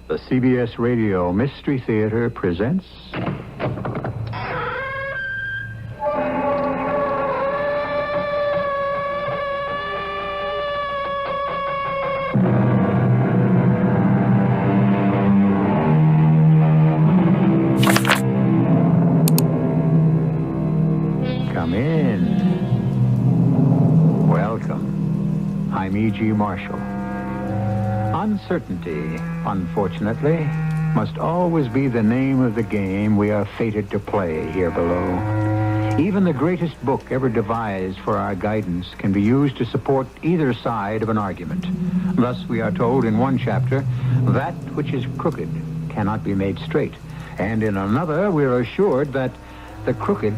The CBS Radio Mystery Theater presents... Come in. Welcome. I'm E.G. Marshall. Uncertainty, unfortunately, must always be the name of the game we are fated to play here below. Even the greatest book ever devised for our guidance can be used to support either side of an argument. Thus, we are told in one chapter, that which is crooked cannot be made straight. And in another, we are assured that the crooked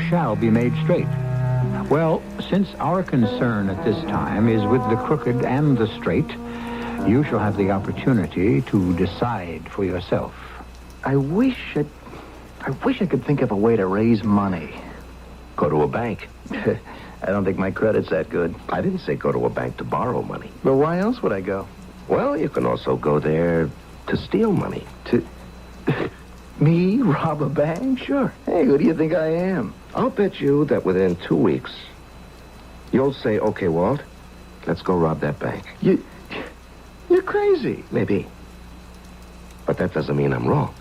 shall be made straight. Well, since our concern at this time is with the crooked and the straight, you shall have the opportunity to decide for yourself. I wish I could think of a way to raise money. Go to a bank. I don't think my credit's that good. I didn't say go to a bank to borrow money. But why else would I go? Well, you can also go there to steal money. To... Me? Rob a bank? Sure. Hey, who do you think I am? I'll bet you that within 2 weeks, you'll say, okay, Walt, let's go rob that bank. You're crazy. Maybe. But that doesn't mean I'm wrong.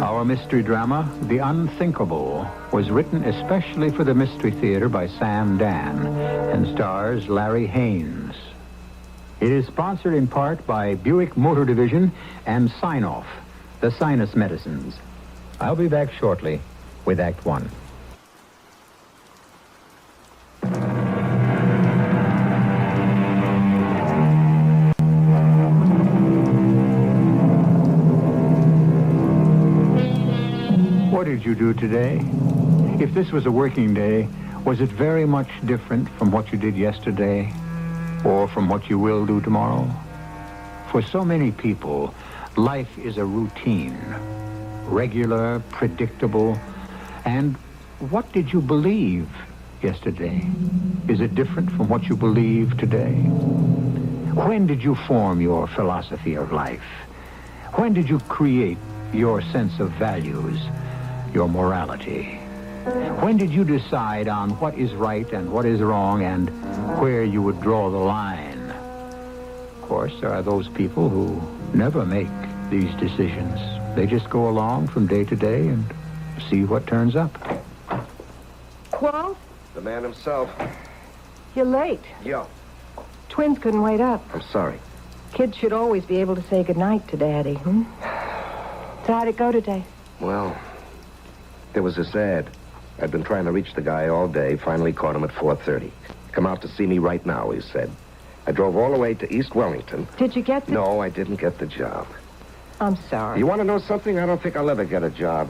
Our mystery drama, The Unthinkable, was written especially for the Mystery Theater by Sam Dan and stars Larry Haynes. It is sponsored in part by Buick Motor Division and Sign-Off, the sinus medicines. I'll be back shortly with Act One. What did you do today? If this was a working day, was it very much different from what you did yesterday or from what you will do tomorrow? For so many people, life is a routine, regular, predictable. And what did you believe yesterday? Is it different from what you believe today? When did you form your philosophy of life? When did you create your sense of values, your morality? When did you decide on what is right and what is wrong and where you would draw the line? Of course, there are those people who never make these decisions. They just go along from day to day and see what turns up. Walt? The man himself. You're late. Yo. Twins couldn't wait up. I'm sorry. Kids should always be able to say goodnight to Daddy, So how'd it go today? Well, there was this ad. I'd been trying to reach the guy all day. Finally caught him at 4:30. Come out to see me right now, he said. I drove all the way to East Wellington. Did you get the... No, I didn't get the job. I'm sorry. You want to know something? I don't think I'll ever get a job.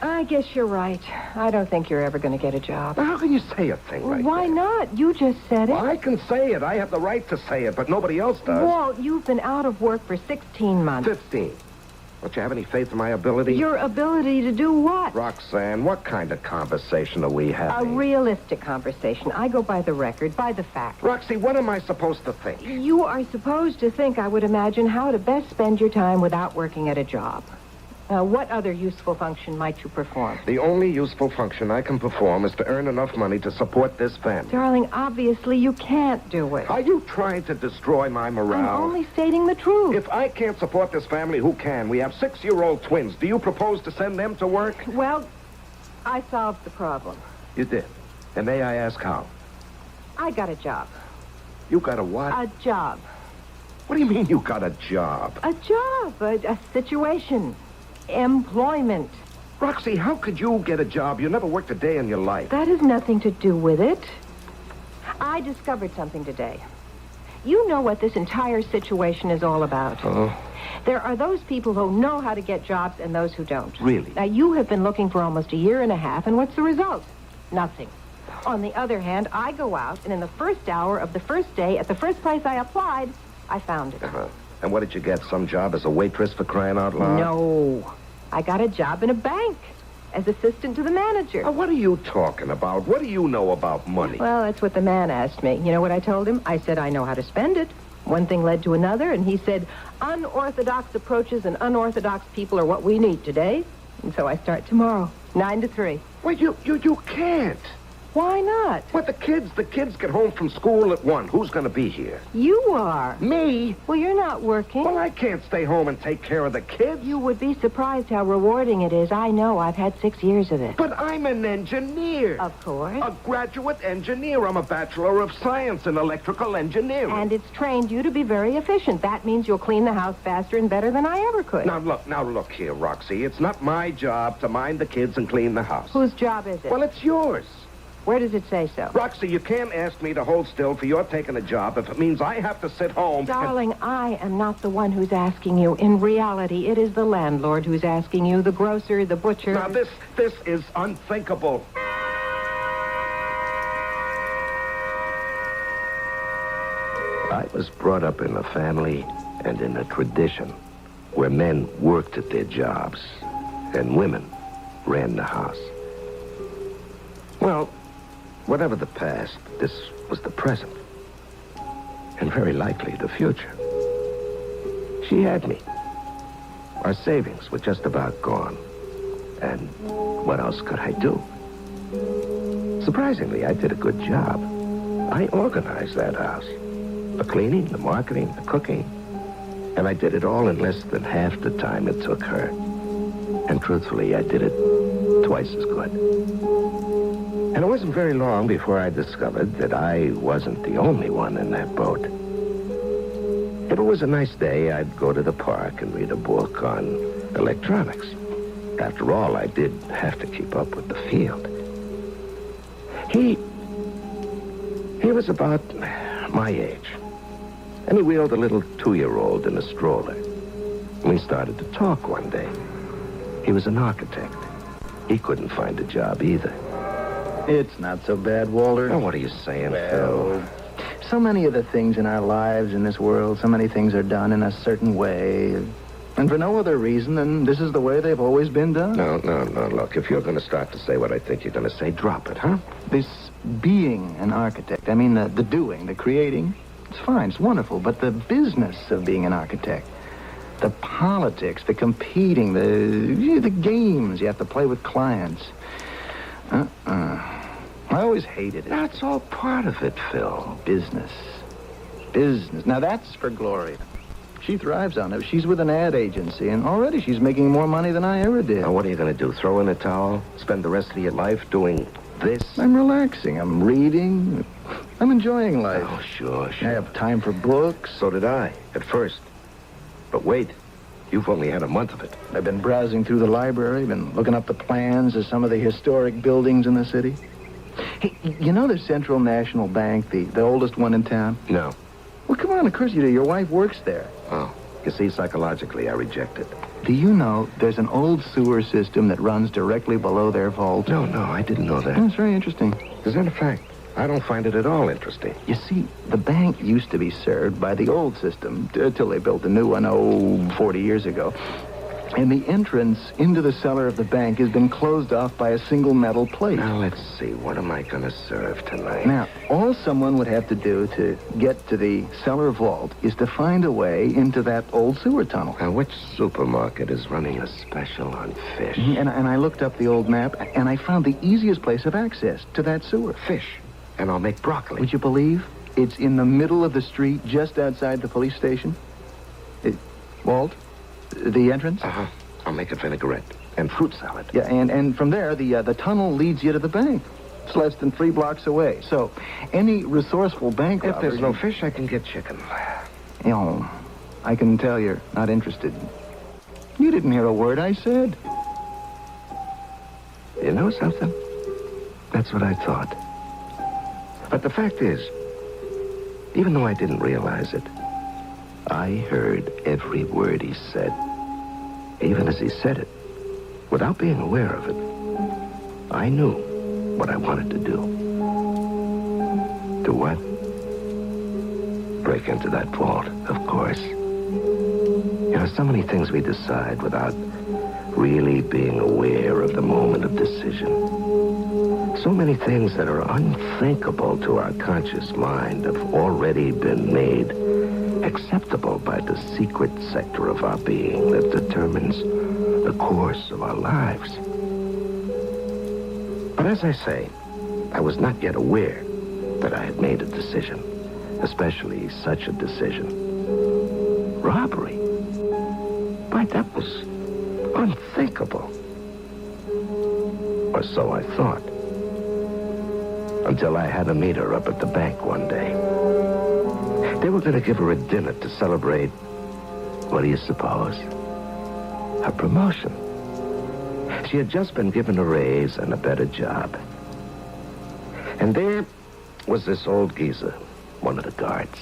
I guess you're right. I don't think you're ever going to get a job. Now, how can you say a thing like Why that? not? You just said it. Well, I can say it. I have the right to say it, but nobody else does. Walt, you've been out of work for 16 months. 15. Don't you have any faith in my ability? Your ability to do what? Roxanne, what kind of conversation are we A having? realistic conversation. I go by the record, by the facts. Roxy, what am I supposed to think? You are supposed to think, I would imagine, how to best spend your time without working at a job. What other useful function might you perform? The only useful function I can perform is to earn enough money to support this family. Darling, obviously you can't do it. Are you trying to destroy my morale? I'm only stating the truth. If I can't support this family, who can? We have 6-year-old twins. Do you propose to send them to work? Well, I solved the problem. You did. And may I ask how? I got a job. You got a what? A job. What do you mean you got a job? A job. A situation. Employment. Roxy, how could you get a job? You never worked a day in your life. That has nothing to do with it. I discovered something today. You know what this entire situation is all about. Oh? There are those people who know how to get jobs and those who don't. Really? Now, you have been looking for almost a year and a half, and what's the result? Nothing. On the other hand, I go out, and in the first hour of the first day, at the first place I applied, I found it. Uh-huh. And what did you get? Some job as a waitress, for crying out loud? No. I got a job in a bank. as assistant to the manager. Now, what are you talking about? What do you know about money? Well, that's what the man asked me. You know what I told him? I said I know how to spend it. One thing led to another, and he said, unorthodox approaches and unorthodox people are what we need today. And so I start tomorrow, 9 to 3. Well, you can't. Why not? What, the kids get home from school at 1. Who's going to be here? You are. Me? Well, you're not working. Well, I can't stay home and take care of the kids. You would be surprised how rewarding it is. I know. I've had 6 years of it. But I'm an engineer. Of course. A graduate engineer. I'm a Bachelor of Science in Electrical Engineering. And it's trained you to be very efficient. That means you'll clean the house faster and better than I ever could. Now look here, Roxy. It's not my job to mind the kids and clean the house. Whose job is it? Well, it's yours. Where does it say so? Roxy, you can't ask me to hold still for your taking a job if it means I have to sit home. Darling, I am not the one who's asking you. In reality, it is the landlord who's asking you, the grocer, the butcher. Now, this is unthinkable. I was brought up in a family and in a tradition where men worked at their jobs and women ran the house. Well, whatever the past, this was the present. And very likely the future. She had me. Our savings were just about gone. And what else could I do? Surprisingly, I did a good job. I organized that house. The cleaning, the marketing, the cooking. And I did it all in less than half the time it took her. And truthfully, I did it twice as good. And it wasn't very long before I discovered that I wasn't the only one in that boat. If it was a nice day, I'd go to the park and read a book on electronics. After all, I did have to keep up with the field. He was about my age. And he wheeled a little 2-year-old in a stroller. And we started to talk one day. He was an architect. He couldn't find a job either. It's not so bad, Walter. Now, what are you saying, Well, Phil? so many of the things in our lives in this world, so many things are done in a certain way. And for no other reason than this is the way they've always been done. No, look, if you're going to start to say what I think you're going to say, drop it, huh? This being an architect, I mean the doing, the creating, it's fine, it's wonderful. But the business of being an architect, the politics, the competing, the games you have to play with clients. I always hated it. That's all part of it, Phil. Business. Now that's for Gloria. She thrives on it. She's with an ad agency, and already she's making more money than I ever did. Now, what are you going to do? Throw in a towel? Spend the rest of your life doing this? I'm relaxing. I'm reading. I'm enjoying life. Oh, sure. I have time for books. So did I, at first. But wait, you've only had a month of it. I've been browsing through the library, been looking up the plans of some of the historic buildings in the city. Hey, you know the Central National Bank, the oldest one in town? No. Well, come on, of course you do. Your wife works there. Oh, you see, psychologically, I reject it. Do you know there's an old sewer system that runs directly below their vault? No, I didn't know that. That's very interesting. As a matter of fact, I don't find it at all interesting. You see, the bank used to be served by the old system till they built the new one, 40 years ago. And the entrance into the cellar of the bank has been closed off by a single metal plate. Now, let's see. What am I going to serve tonight? Now, all someone would have to do to get to the cellar vault is to find a way into that old sewer tunnel. Now, which supermarket is running a special on fish? And I looked up the old map, and I found the easiest place of access to that sewer. Fish. And I'll make broccoli. Would you believe it's in the middle of the street just outside the police station? Walt? The entrance? Uh-huh. I'll make a vinaigrette and fruit salad. Yeah, and from there, the tunnel leads you to the bank. It's less than 3 blocks away. So, any resourceful bank If robber... there's no fish, I can get chicken. You know, I can tell you're not interested. You didn't hear a word I said. You know something? That's what I thought. But the fact is, even though I didn't realize it, I heard every word he said. Even as he said it, without being aware of it, I knew what I wanted to do. Do what? Break into that vault, of course. You know, so many things we decide without really being aware of the moment of decision. So many things that are unthinkable to our conscious mind have already been made acceptable by the secret sector of our being that determines the course of our lives. But as I say, I was not yet aware that I had made a decision, especially such a decision. Robbery? Why, that was unthinkable. Or so I thought. Until I had to meet her up at the bank one day. They were going to give her a dinner to celebrate, what do you suppose? Her promotion. She had just been given a raise and a better job. And there was this old geezer, one of the guards,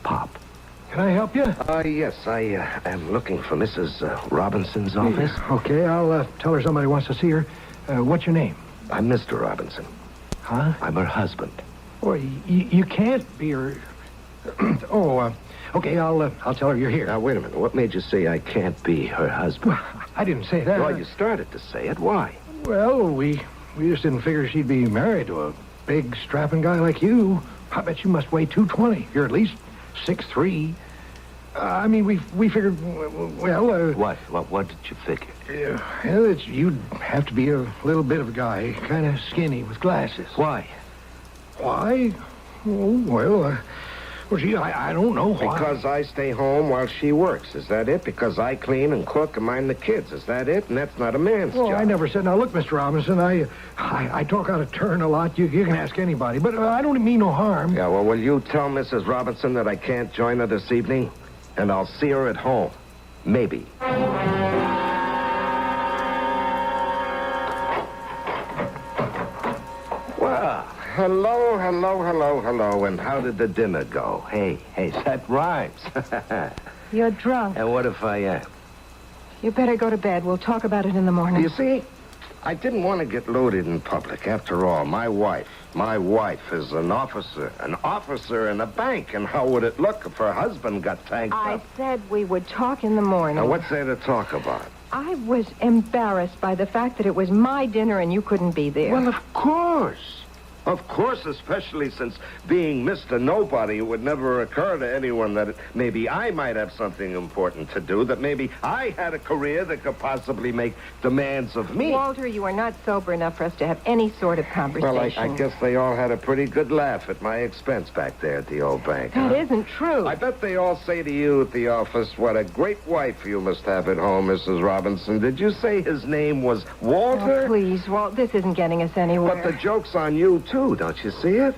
Pop. Can I help you? Yes, I am looking for Mrs. Robinson's office. Okay, I'll tell her somebody wants to see her. What's your name? I'm Mr. Robinson. Huh? I'm her husband. Boy, you can't be her... okay, I'll tell her you're here. Now, wait a minute. What made you say I can't be her husband? I didn't say that. Well, you started to say it. Why? Well, we just didn't figure she'd be married to a big, strapping guy like you. I bet you must weigh 220. You're at least 6'3". I mean, we figured, well... What did you figure? Well, you'd have to be a little bit of a guy, kind of skinny with glasses. Why? Why? Oh, well, gee, I don't know why. Because I stay home while she works. Is that it? Because I clean and cook and mind the kids. Is that it? And that's not a man's job. I never said... Now, look, Mr. Robinson, I talk out of turn a lot. You can ask anybody, but I don't mean no harm. Yeah, well, will you tell Mrs. Robinson that I can't join her this evening? And I'll see her at home. Maybe. Well, hello. And how did the dinner go? Hey, that rhymes. You're drunk. And what if I am? You better go to bed. We'll talk about it in the morning. You see, I didn't want to get loaded in public. After all, my wife is an officer in a bank. And how would it look if her husband got tanked I up? said we would talk in the morning. Now, what's there to talk about? I was embarrassed by the fact that it was my dinner and you couldn't be there. Well, of course. Of course, especially since being Mr. Nobody, it would never occur to anyone that maybe I might have something important to do, that maybe I had a career that could possibly make demands of me. Walter, you are not sober enough for us to have any sort of conversation. Well, I guess they all had a pretty good laugh at my expense back there at the old bank. That isn't true. I bet they all say to you at the office, what a great wife you must have at home, Mrs. Robinson. Did you say his name was Walter? Oh, please, Walt, this isn't getting us anywhere. But the joke's on you, too, don't you see it?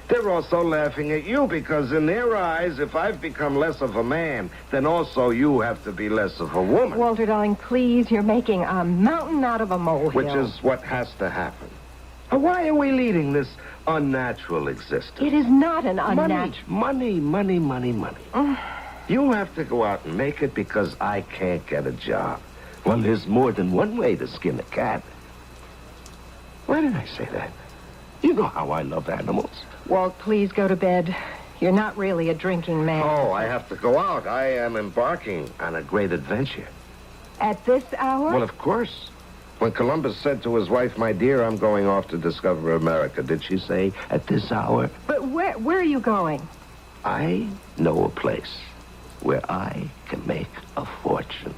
They're also laughing at you because in their eyes, if I've become less of a man, then also you have to be less of a woman. Walter, darling, please, you're making a mountain out of a molehill. Which is what has to happen. Why are we leading this unnatural existence? It is not an unnatural... Money. You have to go out and make it because I can't get a job. Well, there's more than one way to skin a cat. Why did I say that? You know how I love animals. Walt, please go to bed. You're not really a drinking man. Oh, I have to go out. I am embarking on a great adventure. At this hour? Well, of course. When Columbus said to his wife, my dear, I'm going off to discover America, did she say, at this hour? But where are you going? I know a place where I can make a fortune.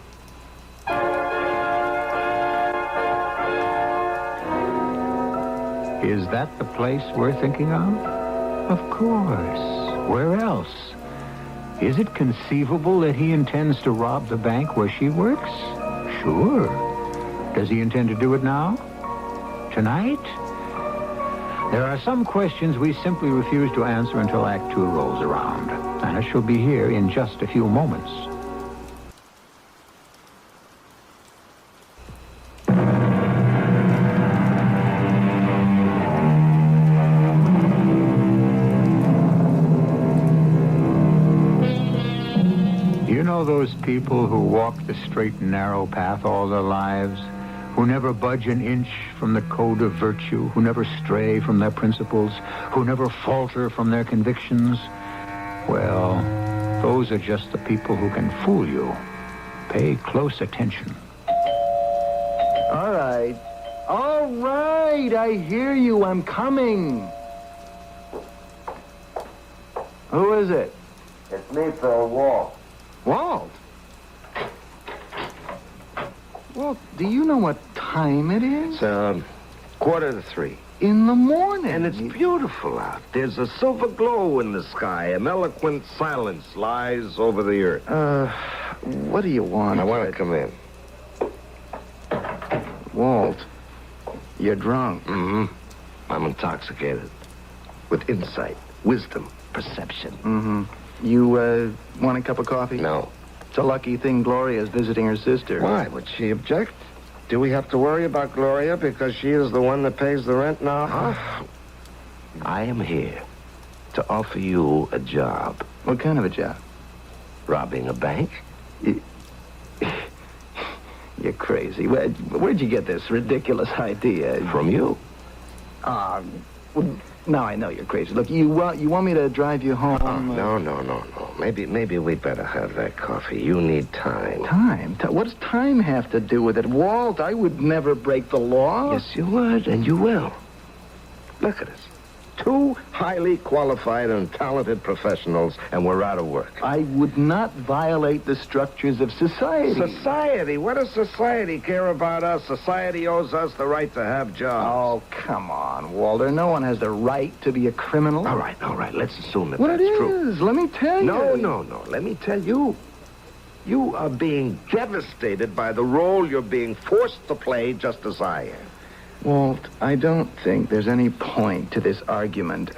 Is that the place we're thinking of? Of course. Where else? Is it conceivable that he intends to rob the bank where she works? Sure. Does he intend to do it now? Tonight? There are some questions we simply refuse to answer until Act 2 rolls around. And it shall be here in just a few moments. You know those people who walk the straight and narrow path all their lives, who never budge an inch from the code of virtue, who never stray from their principles, who never falter from their convictions? Well, those are just the people who can fool you. Pay close attention. All right. All right, I hear you. I'm coming. Who is it? It's me, Phil, Walt. Walt? Walt, do you know what time it is? It's 2:45. In the morning. And it's beautiful out. There's a silver glow in the sky. An eloquent silence lies over the earth. What do you want? I want to come in. Walt, you're drunk. Mm-hmm. I'm intoxicated. With insight, wisdom, perception. Mm-hmm. You, want a cup of coffee? No. It's a lucky thing Gloria's visiting her sister. Why? Would she object? Do we have to worry about Gloria because she is the one that pays the rent now? Huh? I am here to offer you a job. What kind of a job? Robbing a bank? You're crazy. Where'd you get this ridiculous idea? From you. Well, now I know you're crazy. Look, you want me to drive you home? No. Maybe we'd better have that coffee. You need time. Time? What does time have to do with it? Walt, I would never break the law. Yes, you would, and you will. Look at us. 2 highly qualified and talented professionals, and we're out of work. I would not violate the structures of society. Society? What does society care about us? Society owes us the right to have jobs. Oh, come on, Walter. No one has the right to be a criminal. All right. Let's assume that Well, that's true. it is. Let me tell you. No. Let me tell you. You are being devastated by the role you're being forced to play just as I am. Walt, I don't think there's any point to this argument.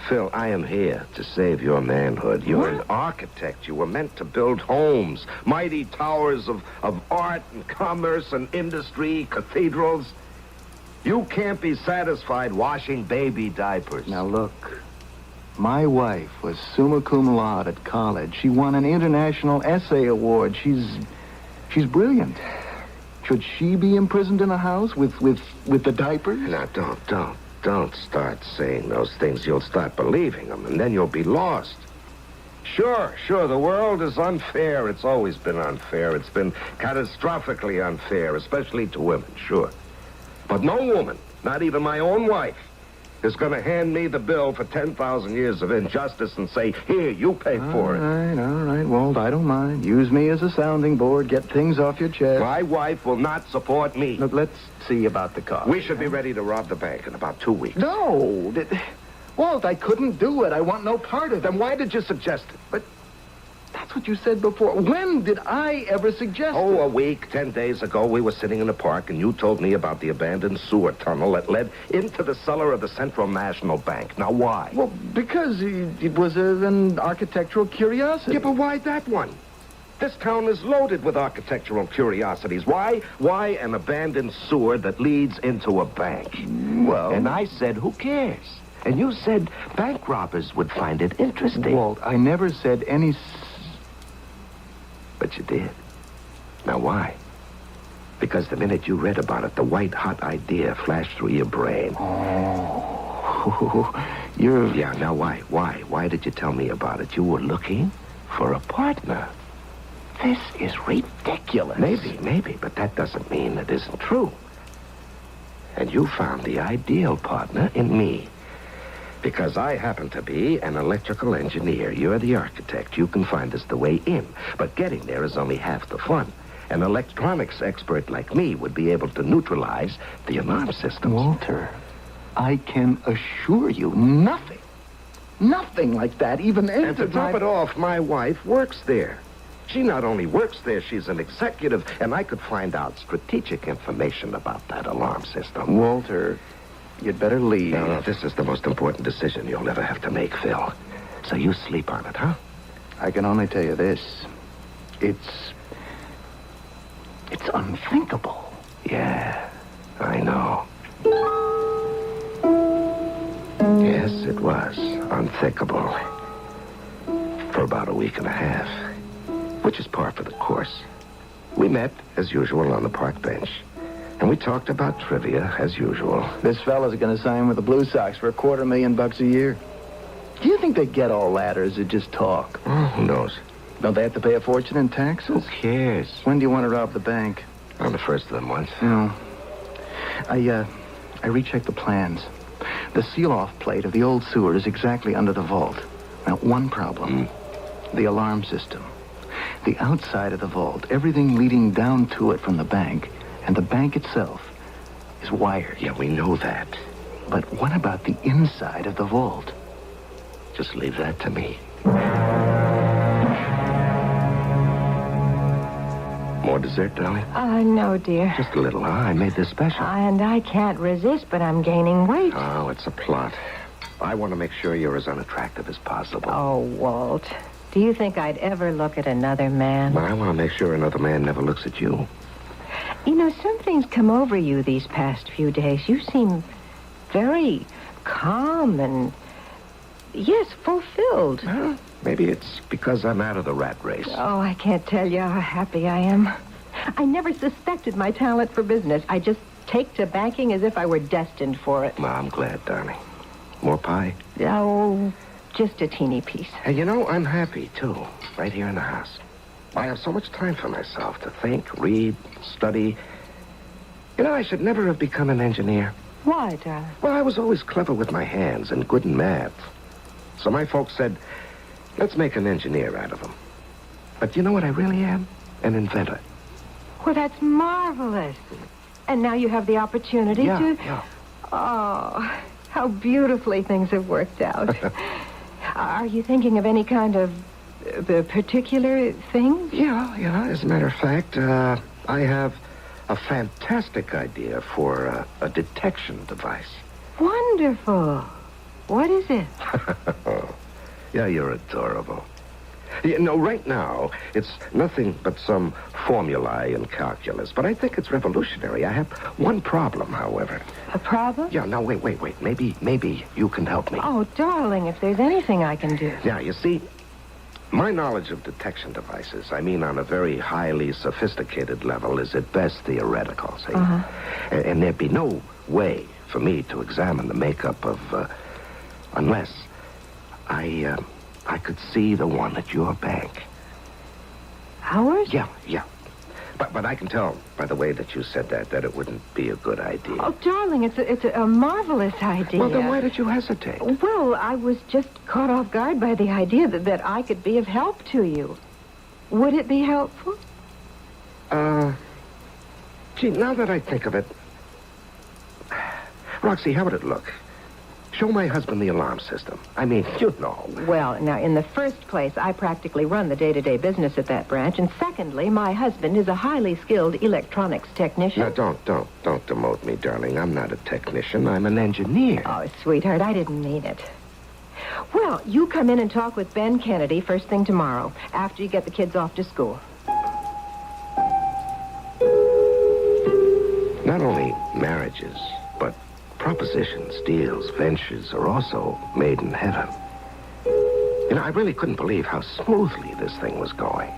Phil, I am here to save your manhood. You're an architect. You were meant to build homes, mighty towers of art and commerce and industry, cathedrals. You can't be satisfied washing baby diapers. Now, look. My wife was summa cum laude at college. She won an international essay award. She's brilliant. Should she be imprisoned in a house with the diapers? Now, don't start saying those things. You'll start believing them, and then you'll be lost. Sure, the world is unfair. It's always been unfair. It's been catastrophically unfair, especially to women, sure. But no woman, not even my own wife, is going to hand me the bill for 10,000 years of injustice and say, here, you pay for it. All right, Walt, I don't mind. Use me as a sounding board. Get things off your chest. My wife will not support me. Look, let's see about the car. We should be ready to rob the bank in about 2 weeks. No! Walt, I couldn't do it. I want no part of it. Then why did you suggest it? But that's what you said before. When did I ever suggest it? A week, 10 days ago, we were sitting in the park, and you told me about the abandoned sewer tunnel that led into the cellar of the Central National Bank. Now, why? Well, because it was an architectural curiosity. Yeah, but why that one? This town is loaded with architectural curiosities. Why an abandoned sewer that leads into a bank? Well... And I said, who cares? And you said bank robbers would find it interesting. Walt, I never said any... But you did. Now, why? Because the minute you read about it, the white-hot idea flashed through your brain. Oh, you're... Yeah, now why? Why did you tell me about it? You were looking for a partner. This is ridiculous. Maybe, but that doesn't mean it isn't true. And you found the ideal partner in me. Because I happen to be an electrical engineer. You're the architect. You can find us the way in. But getting there is only half the fun. An electronics expert like me would be able to neutralize the alarm systems. Walter, I can assure you nothing like that even entered. And to top it off, my wife works there. She not only works there, she's an executive, and I could find out strategic information about that alarm system. Walter, you'd better leave. No, this is the most important decision you'll ever have to make, Phil. So you sleep on it, huh? I can only tell you this. It's unthinkable. Yeah, I know. Yes, it was unthinkable. For about a week and a half, which is par for the course. We met, as usual, on the park bench. And we talked about trivia, as usual. This fella's going to sign with the Blue Sox for $250,000 a year. Do you think they get all that, or is it just talk? Oh, who knows? Don't they have to pay a fortune in taxes? Who cares? When do you want to rob the bank? On the first of them once. No. I rechecked the plans. The seal-off plate of the old sewer is exactly under the vault. Now, one problem. The alarm system. The outside of the vault, everything leading down to it from the bank, and the bank itself, is wired. Yeah, we know that. But what about the inside of the vault? Just leave that to me. More dessert, darling? No, dear. Just a little, huh? I made this special. And I can't resist, but I'm gaining weight. Oh, it's a plot. I want to make sure you're as unattractive as possible. Oh, Walt. Do you think I'd ever look at another man? But I want to make sure another man never looks at you. You know, something's come over you these past few days. You seem very calm and, yes, fulfilled. Well, maybe it's because I'm out of the rat race. Oh, I can't tell you how happy I am. I never suspected my talent for business. I just take to banking as if I were destined for it. Well, I'm glad, darling. More pie? Oh, just a teeny piece. Hey, you know, I'm happy, too, right here in the house. I have so much time for myself to think, read, study. You know, I should never have become an engineer. Why, darling? Well, I was always clever with my hands and good in math. So my folks said, let's make an engineer out of him. But you know what I really am? An inventor. Well, that's marvelous. And now you have the opportunity to... Yeah. Oh, how beautifully things have worked out. Are you thinking of any kind of particular thing? Yeah. As a matter of fact, I have a fantastic idea for a detection device. Wonderful. What is it? Yeah, you're adorable. You know, right now, it's nothing but some formulae in calculus, but I think it's revolutionary. I have one problem, however. A problem? Yeah, now, wait. Maybe you can help me. Oh, darling, if there's anything I can do. Yeah, you see, my knowledge of detection devices, I mean on a very highly sophisticated level, is at best theoretical, see? And there'd be no way for me to examine the makeup of, unless I could see the one at your bank. Ours? Yeah. But I can tell by the way that you said that it wouldn't be a good idea. Oh, darling, it's a marvelous idea. Well, then why did you hesitate? Well, I was just caught off guard by the idea that I could be of help to you. Would it be helpful? Gee, now that I think of it... Roxy, how would it look? Show my husband the alarm system. I mean, you know. Well, now, in the first place, I practically run the day-to-day business at that branch. And secondly, my husband is a highly skilled electronics technician. Now, don't demote me, darling. I'm not a technician. I'm an engineer. Oh, sweetheart, I didn't mean it. Well, you come in and talk with Ben Kennedy first thing tomorrow, after you get the kids off to school. Not only marriages, but propositions, deals, ventures are also made in heaven. You know, I really couldn't believe how smoothly this thing was going.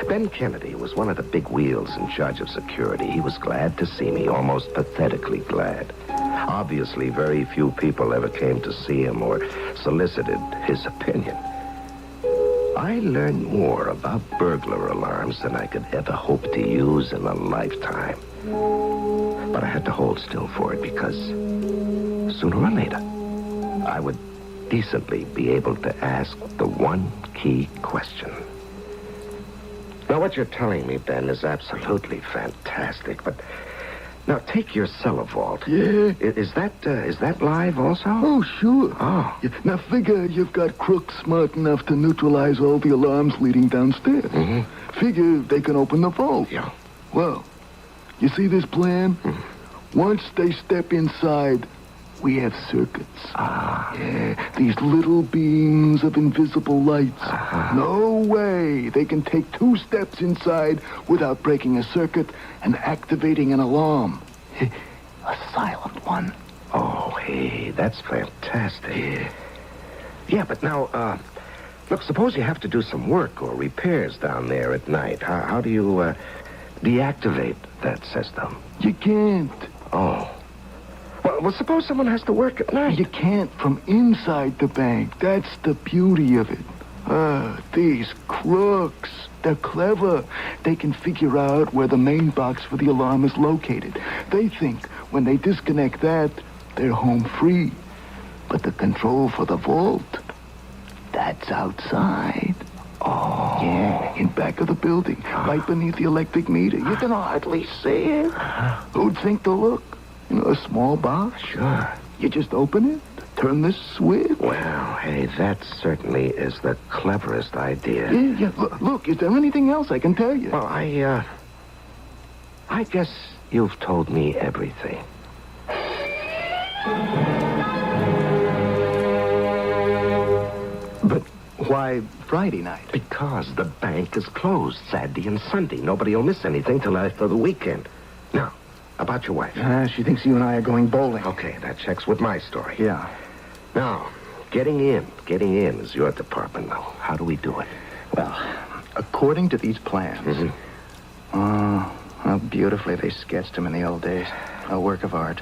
Ben Kennedy was one of the big wheels in charge of security. He was glad to see me, almost pathetically glad. Obviously, very few people ever came to see him or solicited his opinion. I learned more about burglar alarms than I could ever hope to use in a lifetime. But I had to hold still for it because sooner or later, I would decently be able to ask the one key question. Now, what you're telling me, Ben, is absolutely fantastic, but now take your cellar vault. Yeah. Is that live also? Oh, sure. Oh. Yeah, now figure you've got crooks smart enough to neutralize all the alarms leading downstairs. Mm-hmm. Figure they can open the vault. Yeah. Well, you see this plan? Once they step inside, we have circuits. Yeah, these little beams of invisible lights. No way they can take 2 steps inside without breaking a circuit and activating an alarm. A silent one. Oh, hey, that's fantastic. Yeah, but now, look, suppose you have to do some work or repairs down there at night. How do you, deactivate that system? You can't. Oh. Well, suppose someone has to work at night. You can't from inside the bank. That's the beauty of it. These crooks, they're clever. They can figure out where the main box for the alarm is located. They think when they disconnect that, they're home free. But the control for the vault, that's outside. Oh. Yeah, in back of the building, right beneath the electric meter. You can hardly see it. Who'd think to look? You know, a small box? Sure. You just open it, turn this switch. Well, hey, that certainly is the cleverest idea. Yeah. Look, is there anything else I can tell you? Well, I guess you've told me everything. But why Friday night? Because the bank is closed Saturday and Sunday. Nobody will miss anything till after the weekend. Now, about your wife. She thinks you and I are going bowling. Okay, that checks with my story. Yeah. Now, getting in is your department now. How do we do it? Well, according to these plans, how beautifully they sketched them in the old days. A work of art.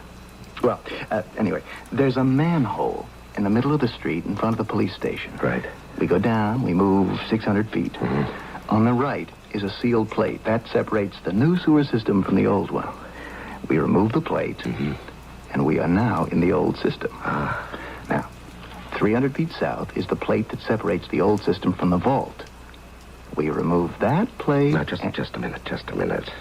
Well, anyway, there's a manhole in the middle of the street in front of the police station. Right. We go down, we move 600 feet. On the right is a sealed plate. That separates the new sewer system from the old one. We remove the plate, and we are now in the old system. Now, 300 feet south is the plate that separates the old system from the vault. We remove that plate... Now, just a minute.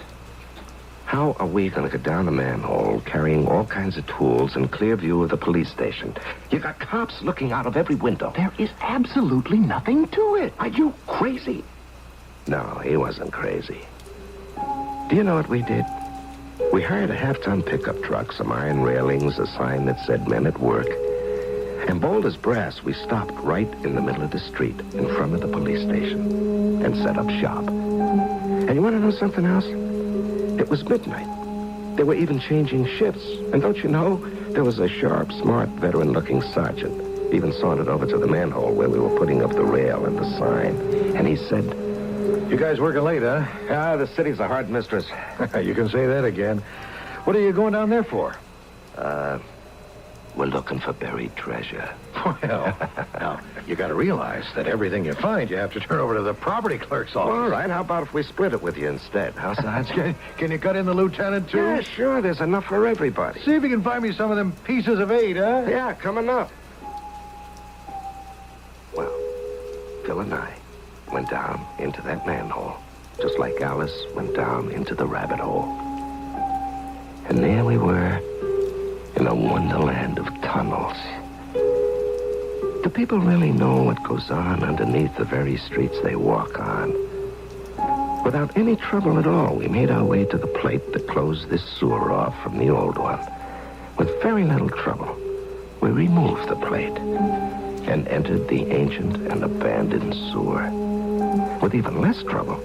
How are we going to get down the manhole carrying all kinds of tools in clear view of the police station? You got cops looking out of every window. There is absolutely nothing to it. Are you crazy? No, he wasn't crazy. Do you know what we did? We hired a half-ton pickup truck, some iron railings, a sign that said men at work. And bold as brass, we stopped right in the middle of the street in front of the police station and set up shop. And you want to know something else? It was midnight. They were even changing shifts. And don't you know, there was a sharp, smart, veteran-looking sergeant. Even sauntered over to the manhole where we were putting up the rail and the sign. And he said... You guys working late, huh? Ah, the city's a hard mistress. You can say that again. What are you going down there for? We're looking for buried treasure. Well, now, you got to realize that everything you find, you have to turn over to the property clerk's office. All right, how about if we split it with you instead, huh, Sarge? Can you cut in the lieutenant, too? Yeah, sure, there's enough for everybody. See if you can find me some of them pieces of 8, huh? Yeah, coming up. Well, Phil and I went down into that manhole, just like Alice went down into the rabbit hole. And there we were, in a wonderland of tunnels. Do people really know what goes on underneath the very streets they walk on? Without any trouble at all, we made our way to the plate that closed this sewer off from the old one. With very little trouble, we removed the plate and entered the ancient and abandoned sewer. With even less trouble,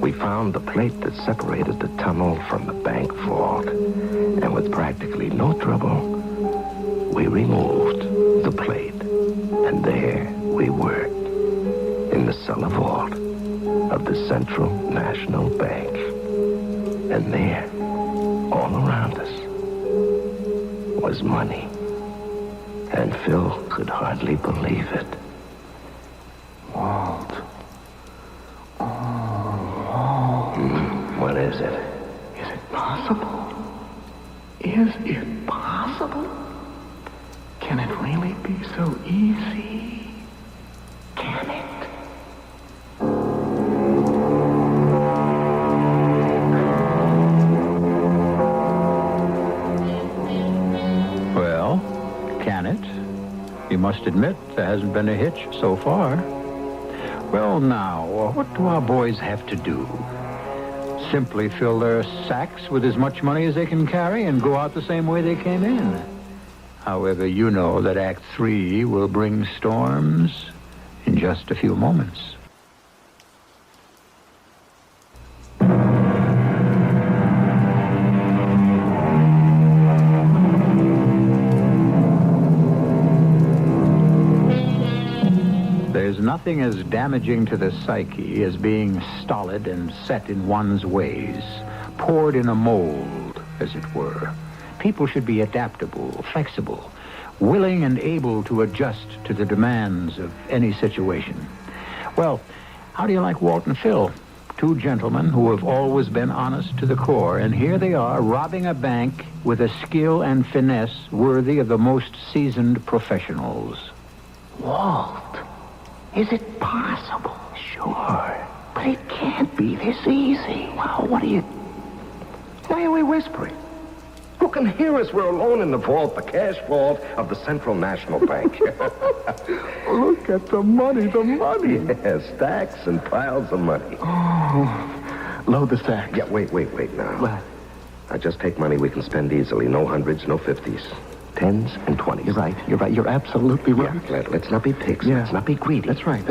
we found the plate that separated the tunnel from the bank vault. And with practically no trouble, we removed the plate. And there we were, in the cellar vault of the Central National Bank. And there, all around us, was money. And Phil could hardly believe it. Walt. What is it? Is it possible? Is it possible? Can it really be so easy? Can it? Well, can it? You must admit there hasn't been a hitch so far. Well, now, what do our boys have to do? Simply fill their sacks with as much money as they can carry and go out the same way they came in. However, you know that Act 3 will bring storms in just a few moments. There's nothing as damaging to the psyche as being stolid and set in one's ways, poured in a mold, as it were. People should be adaptable, flexible, willing and able to adjust to the demands of any situation. Well, how do you like Walt and Phil? Two gentlemen who have always been honest to the core, and here they are robbing a bank with a skill and finesse worthy of the most seasoned professionals. Walt, is it possible? Sure. But it can't be this easy. Wow, why are we whispering? Who can hear us? We're alone in the vault, the cash vault of the Central National Bank. Look at the money. Yeah, stacks and piles of money. Oh, load the sack. Yeah, wait now. What? I just take money we can spend easily. No hundreds, no 50s. 10s and 20s. You're right. You're absolutely right. Yeah, let's not be pigs. Yeah. Let's not be greedy. That's right.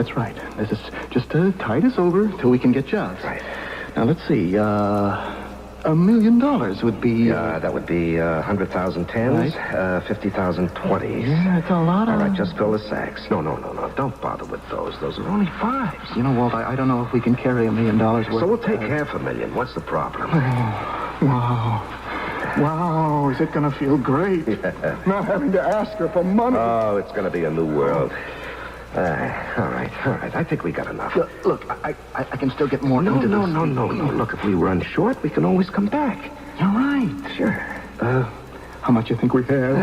This is just to tide us over till we can get jobs. Right. Now, let's see. $1 million would be... that would be 100,000 10s, 50,000 20s. Yeah, it's a lot of... All right, just fill the sacks. No. Don't bother with those. Those are only 5s. You know, Walt, I don't know if we can carry $1 million worth. So we'll take $500,000. What's the problem? Wow, is it going to feel great? Yeah. Not having to ask her for money. Oh, it's going to be a new world. All right. I think we got enough. Look, I can still get more into this. No. Look, if we run short, we can always come back. You're right. Sure. How much you think we have?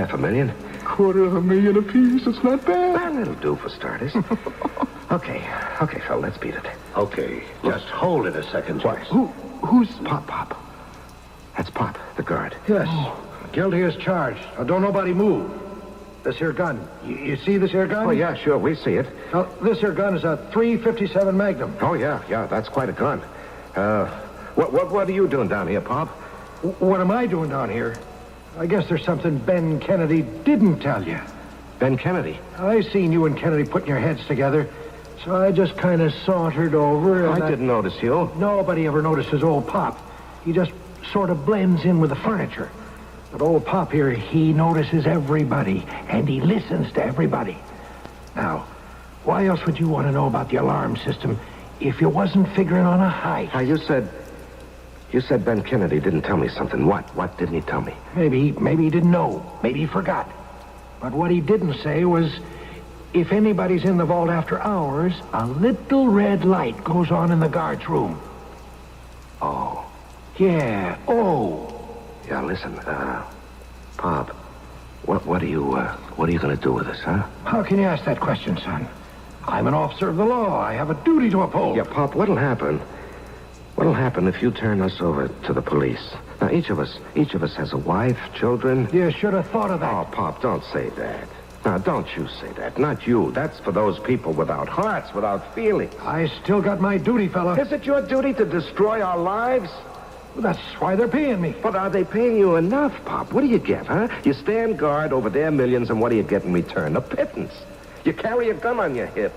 $500,000. $250,000 apiece. It's not bad. Well, that'll do for starters. Okay, Phil, let's beat it. Okay, just hold it a second, Joyce. Who's... Pop. That's Pop, the guard. Yes. Guilty as charged. Now, don't nobody move. This here gun. You see this here gun? Oh, yeah, sure, we see it. Now, this here gun is a .357 Magnum. Oh, yeah, that's quite a gun. What are you doing down here, Pop? What am I doing down here? I guess there's something Ben Kennedy didn't tell you. Ben Kennedy? I seen you and Kennedy putting your heads together, so I just kind of sauntered over and I didn't notice you. Nobody ever notices old Pop. He just sort of blends in with the furniture. But old Pop here, he notices everybody, and he listens to everybody. Now, why else would you want to know about the alarm system if you wasn't figuring on a heist? Now, you said Ben Kennedy didn't tell me something. What didn't he tell me? Maybe he didn't know. Maybe he forgot. But what he didn't say was, if anybody's in the vault after hours, a little red light goes on in the guard's room. Oh. Yeah, oh. Yeah, listen, Pop, what are you gonna do with us, huh? How can you ask that question, son? I'm an officer of the law. I have a duty to uphold. Yeah, Pop, what'll happen if you turn us over to the police? Now, each of us has a wife, children. You should have thought of that. Oh, Pop, don't say that. Now, don't you say that. Not you. That's for those people without hearts, without feelings. I still got my duty, fella. Is it your duty to destroy our lives? That's why they're paying me. But are they paying you enough, Pop? What do you get, huh? You stand guard over their millions, and what do you get in return? A pittance. You carry a gun on your hip.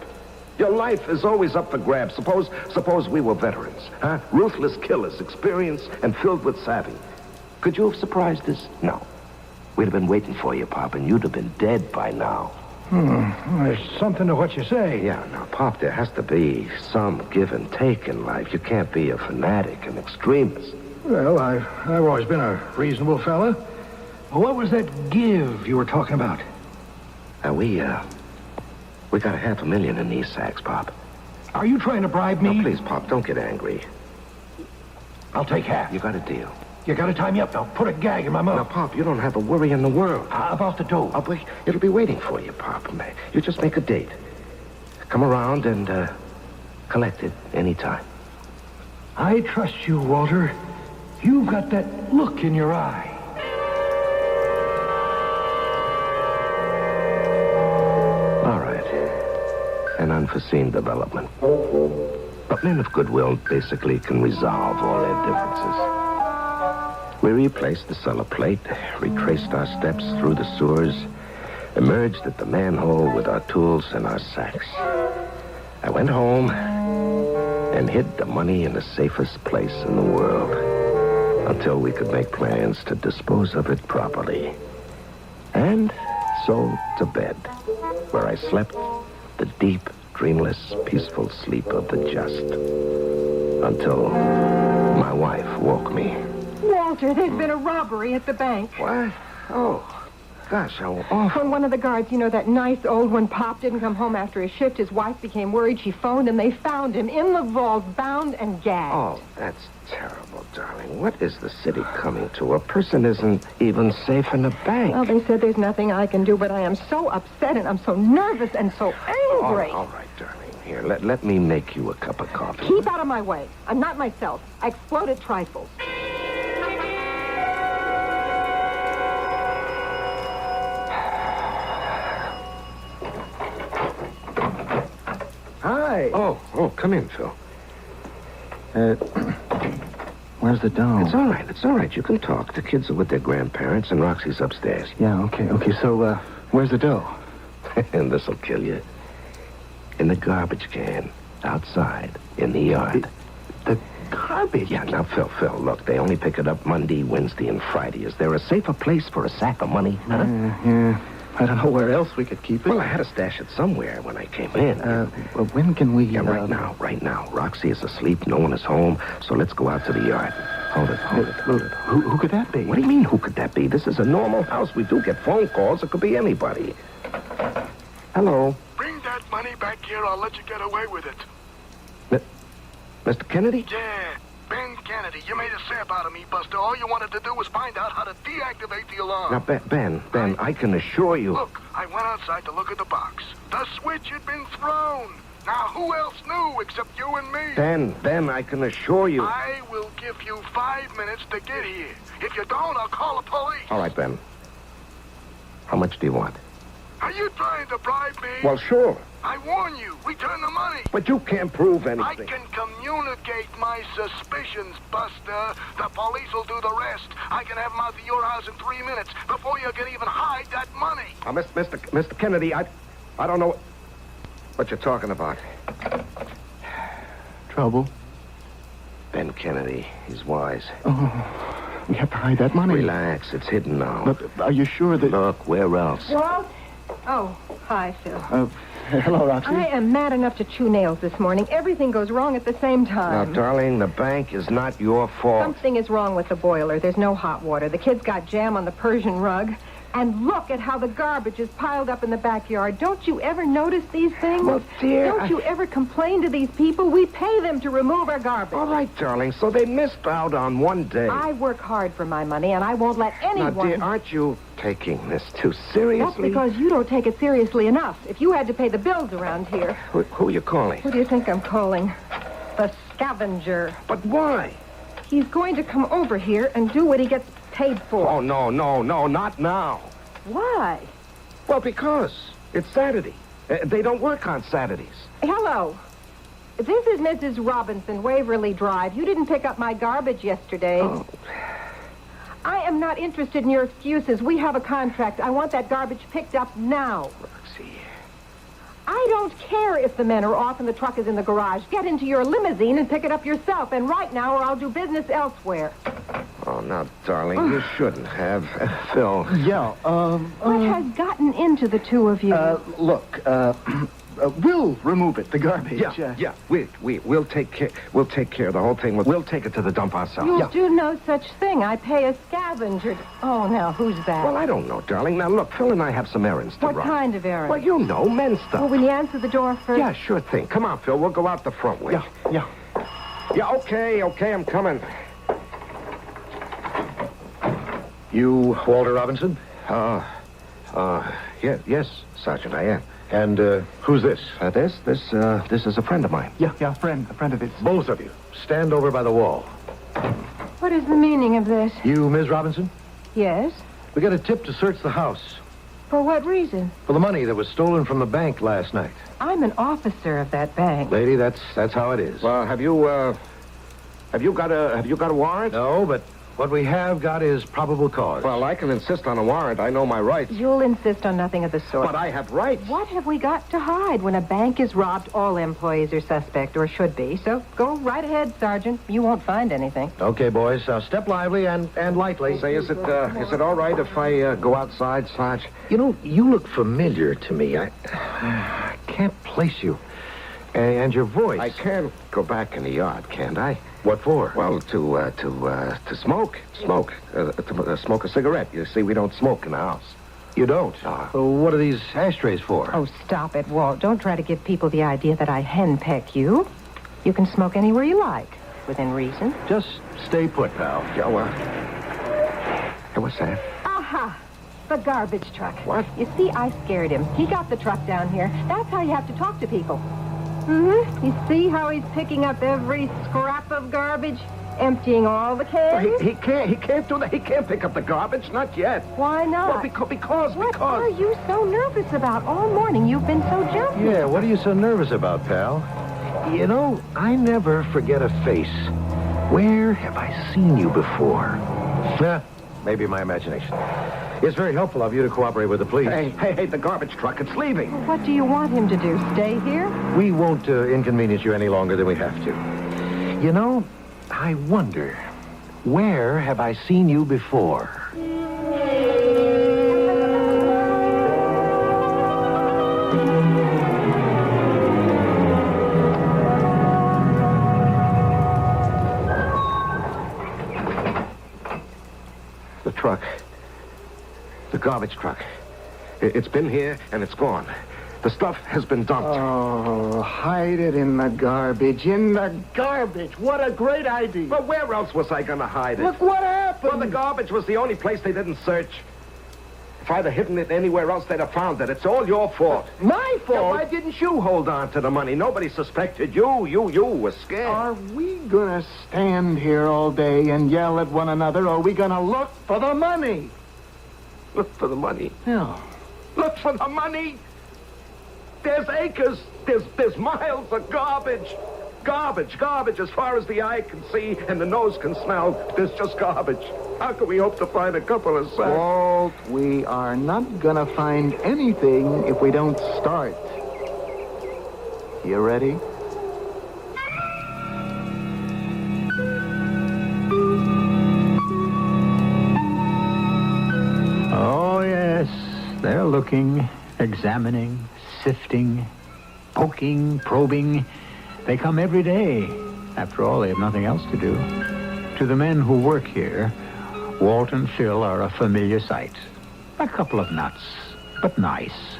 Your life is always up for grabs. Suppose we were veterans, huh? Ruthless killers, experienced and filled with savvy. Could you have surprised us? No. We'd have been waiting for you, Pop, and you'd have been dead by now. There's something to what you say. Yeah, now, Pop, there has to be some give and take in life. You can't be a fanatic, an extremist. Well, I've always been a reasonable fella. What was that give you were talking about? We got $500,000 in these sacks, Pop. Are you trying to bribe me? Now, please, Pop, don't get angry. I'll take half. You got a deal. You gotta tie me up now. Put a gag in my mouth. Now, Pop, you don't have a worry in the world. About the dough. It'll be waiting for you, Pop. You just make a date. Come around and collect it anytime. I trust you, Walter. You've got that look in your eye. All right. An unforeseen development. But men of goodwill basically can resolve all their differences. We replaced the cellar plate, retraced our steps through the sewers, emerged at the manhole with our tools and our sacks. I went home and hid the money in the safest place in the world until we could make plans to dispose of it properly. And so to bed, where I slept the deep, dreamless, peaceful sleep of the just until my wife woke me. Walter, there's been a robbery at the bank. What? Oh, gosh, how awful. When one of the guards, that nice old one, Pop, didn't come home after his shift, his wife became worried. She phoned, and they found him in the vault, bound and gagged. Oh, that's terrible, darling. What is the city coming to? A person isn't even safe in a bank. Well, they said there's nothing I can do, but I am so upset, and I'm so nervous and so angry. All right, darling. Here, let me make you a cup of coffee. Keep out of my way. I'm not myself. I explode at trifles. Hi. Oh, come in, Phil. Where's the dome? It's all right. You can talk. The kids are with their grandparents, and Roxy's upstairs. Yeah, okay. So, where's the dough? And this'll kill you. In the garbage can, outside, in the yard. The garbage? Yeah, now, Phil, look, they only pick it up Monday, Wednesday, and Friday. Is there a safer place for a sack of money? Huh? Yeah. I don't know where else we could keep it. Well, I had to stash it somewhere when I came in. Well, when can we... Yeah, right now. Roxy is asleep, no one is home, so let's go out to the yard. Hold it. Who could that be? What do you mean, who could that be? This is a normal house. We do get phone calls. It could be anybody. Hello. Bring that money back here. I'll let you get away with it. Mr. Kennedy? Yeah, Ben Kennedy. You made a sap out of me, Buster. All you wanted to do was find out how to deactivate the alarm. Now, Ben, I can assure you... Look, I went outside to look at the box. The switch had been thrown. Now, who else knew except you and me? Ben, I can assure you... I will give you 5 minutes to get here. If you don't, I'll call the police. All right, Ben. How much do you want? Are you trying to bribe me? Well, sure. I warn you, return the money. But you can't prove I anything. can communicate my suspicions, Buster. The police will do the rest. I can have them out to your house in 3 minutes before you can even hide that money. Mr. Kennedy, I don't know what you're talking about. Trouble? Ben Kennedy, he's wise. Oh, we have to hide that money. Relax, it's hidden now. But are you sure that... Look, where else? Walt? Oh, hi, Phil. Hello, Roxy. I am mad enough to chew nails this morning. Everything goes wrong at the same Now, time. darling, the bank is not your fault. Something is wrong with the boiler. There's no hot water. The kids got jam on the Persian rug. And look at how the garbage is piled up in the backyard. Don't you ever notice these things? Well, dear, Don't you ever complain to these people? We pay them to remove our garbage. All right, darling, so they missed out on one day. I work hard for my money, and I won't let anyone... Now, dear, aren't you taking this too seriously? That's because you don't take it seriously enough. If you had to pay the bills around here... Who are you calling? Who do you think I'm calling? The scavenger. But why? He's going to come over here and do what he gets paid for. Oh, no, not now. Why? Well, because it's Saturday. They don't work on Saturdays. Hello. This is Mrs. Robinson, Waverly Drive. You didn't pick up my garbage yesterday. Oh. I am not interested in your excuses. We have a contract. I want that garbage picked up now. Roxy. I don't care if the men are off and the truck is in the garage. Get into your limousine and pick it up yourself. And right now, or I'll do business elsewhere. Oh, now, darling, you shouldn't have. Phil. Yeah, What has gotten into the two of you? Look, we'll remove it, the garbage. Yeah. We'll take care of the whole thing. We'll take it to the dump ourselves. You'll do no such thing. I pay a scavenger. Oh, now, who's that? Well, I don't know, darling. Now, look, Phil and I have some errands to What run. kind of errand? Well, you know, men's stuff. Well, will you answer the door first? Yeah, sure thing. Come on, Phil. We'll go out the front way. Yeah. Yeah, okay, I'm coming. You Walter Robinson? Yes, Sergeant, I am. And who's this? This is a friend of mine. Yeah, a friend of his. Both of you. Stand over by the wall. What is the meaning of this? You, Ms. Robinson? Yes? We got a tip to search the house For what reason? for the money that was stolen from the bank last night. I'm an officer of that bank. Lady, that's how it is. Well, have you got a warrant? No, but what we have got is probable cause. Well, I can insist on a warrant. I know my rights. You'll insist on nothing of the sort. But I have rights. What have we got to hide? When a bank is robbed, all employees are suspect, or should be. So go right ahead, Sergeant. You won't find anything. Okay, boys. Step lively and lightly. Say, is it all right if I go outside, Sarge? You know, you look familiar to me. I can't place you. And your voice. I can't go back in the yard, can't I? What for? Well, to smoke. Smoke. To smoke a cigarette. You see, we don't smoke in the house. You don't? What are these ashtrays for? Oh, stop it, Walt. Don't try to give people the idea that I henpeck you. You can smoke anywhere you like, within reason. Just stay put, pal. Joe, hey, what's that? Aha! The garbage truck. What? You see, I scared him. He got the truck down here. That's how you have to talk to people. Mm-hmm. You see how he's picking up every scrap of garbage? Emptying all the cans? Well, he can't do that. He can't pick up the garbage, not yet. Why not? Well, because... What are you so nervous about? All morning you've been so jumpy. Yeah, what are you so nervous about, pal? You know, I never forget a face. Where have I seen you before? Maybe my imagination. It's very helpful of you to cooperate with the police. Hey, the garbage truck, it's leaving. What do you want him to do? Stay here? We won't inconvenience you any longer than we have to. You know, I wonder, where have I seen you before? The truck. The garbage truck. It's been here and it's gone. The stuff has been dumped. Oh, hide it in the garbage. In the garbage. What a great idea. But where else was I going to hide it? Look what happened. Well, the garbage was the only place they didn't search. If I'd have hidden it anywhere else, they'd have found it. It's all your fault. My fault? Yeah, why didn't you hold on to the money? Nobody suspected you. You were scared. Are we gonna stand here all day and yell at one another, or are we gonna look for the money? Look for the money. No. Look for the money. There's acres. There's miles of garbage. Garbage as far as the eye can see and the nose can smell. There's just garbage. How can we hope to find a couple of sacks? Walt, we are not gonna find anything if we don't start. You ready? Oh, yes. They're looking, examining, sifting, poking, probing. They come every day. After all, they have nothing else to do. To the men who work here, Walt and Phil are a familiar sight. A couple of nuts, but nice.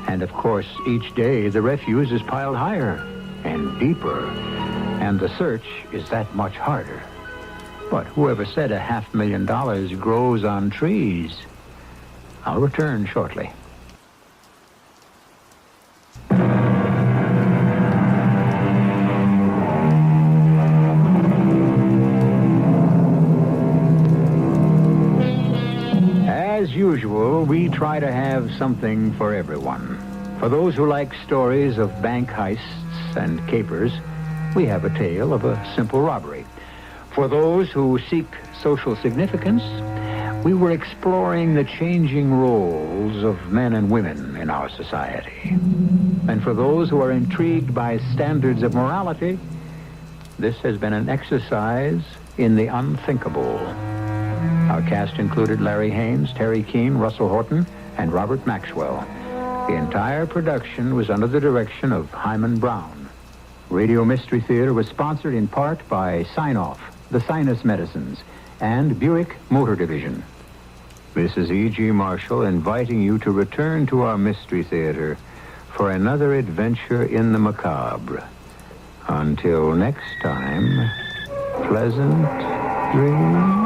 And, of course, each day the refuse is piled higher and deeper, and the search is that much harder. But whoever said $500,000 grows on trees? I'll return shortly. As usual, we try to have something for everyone. For those who like stories of bank heists and capers, we have a tale of a simple robbery. For those who seek social significance, we were exploring the changing roles of men and women in our society. And for those who are intrigued by standards of morality, this has been an exercise in the unthinkable. Our cast included Larry Haynes, Terry Keane, Russell Horton, and Robert Maxwell. The entire production was under the direction of Hyman Brown. Radio Mystery Theater was sponsored in part by Sign-Off, the Sinus Medicines, and Buick Motor Division. This is E.G. Marshall inviting you to return to our Mystery Theater for another adventure in the macabre. Until next time, pleasant dreams.